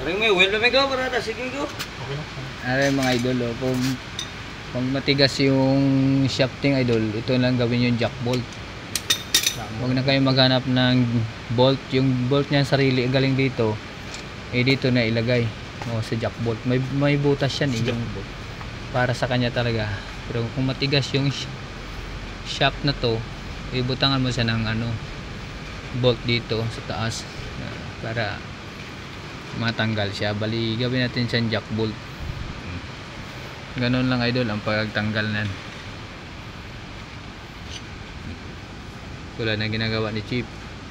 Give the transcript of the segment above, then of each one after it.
Ring may wheel na may go, parada. Sige go. Okay lang. Aray mga idol, oh, kung matigas yung shafting idol, ito lang gawin yung jack bolt. Huwag na kayo maghanap ng bolt. Yung bolt niya sarili galing dito, dito na ilagay sa jack bolt. May butas yan yung para sa kanya talaga. Pero kung matigas yung shaft na to, ibutangan mo siya ng bolt dito sa taas para matanggal siya. Bali gawin natin siyang jack bolt. Ganun lang idol ang pagtanggal nan. Tulad na ginagawa ni Chip.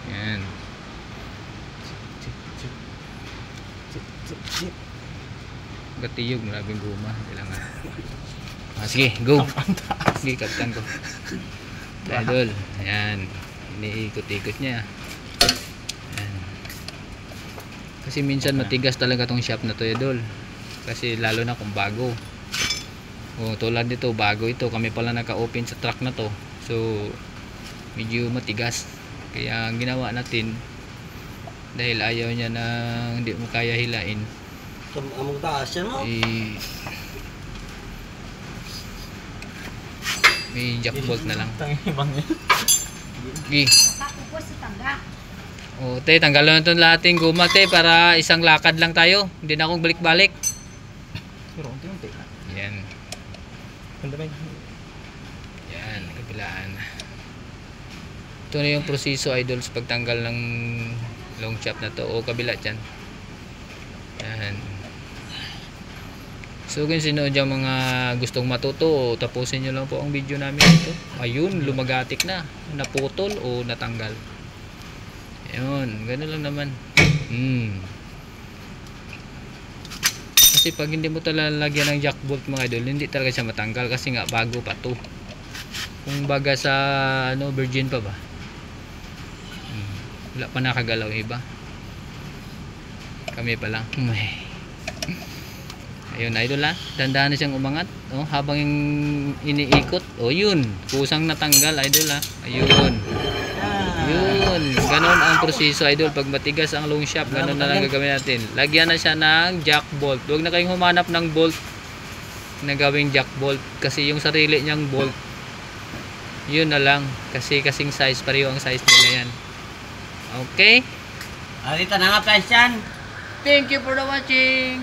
Yan. Gatiyog, maraming guma. Kailangan. Sige, go. Sige, kaptan ko. Idol. Ayan. Iniikot-ikot niya. Ayan. Kasi minsan matigas talaga tong shaft na to idol. Kasi lalo na kung bago. Tulad nito, bago ito. Kami pala naka-open sa truck na to. So, medyo matigas. Kaya ang ginawa natin, dahil ayaw niya na hindi mo kaya hilain, Among taas yan mo. may jack bolt na lang. Ibang yan. Okay. Te, tanggalan na itong lahating guma te, para isang lakad lang tayo. Hindi na akong balik-balik. Pero unti-unti. Yan. Yan, kabilaan. Ito na yung proseso idol sa pagtanggal ng long shaft na to o kabila dyan. Yan. So kung sino dyan mga gustong matuto, tapusin nyo lang po ang video namin ito. Ayun, lumagatik na, naputol o natanggal. Ayun, gano'n lang naman. Kasi pag hindi mo talaga lagyan ng jack bolt mga idol, hindi talaga siya matanggal kasi nga bago pa to. Kung baga sa virgin pa ba, wala pa nakagalaw yung iba. Kami pa lang. Ayun idol ha, dandahan na siyang umangat habang iniikot. Yun, kusang natanggal idol ha. Ayun. Yun, ganon ang proseso idol. Pag matigas ang long shaft, ganon na lang gagawin natin. Lagyan na siya ng jack bolt. Huwag na kayong humanap ng bolt na gawing jack bolt, kasi yung sarili niyang bolt, yun na lang, kasi kasing size, pareho ang size nila yan. Okay, Alita na nga guys yan. thank you for the watching.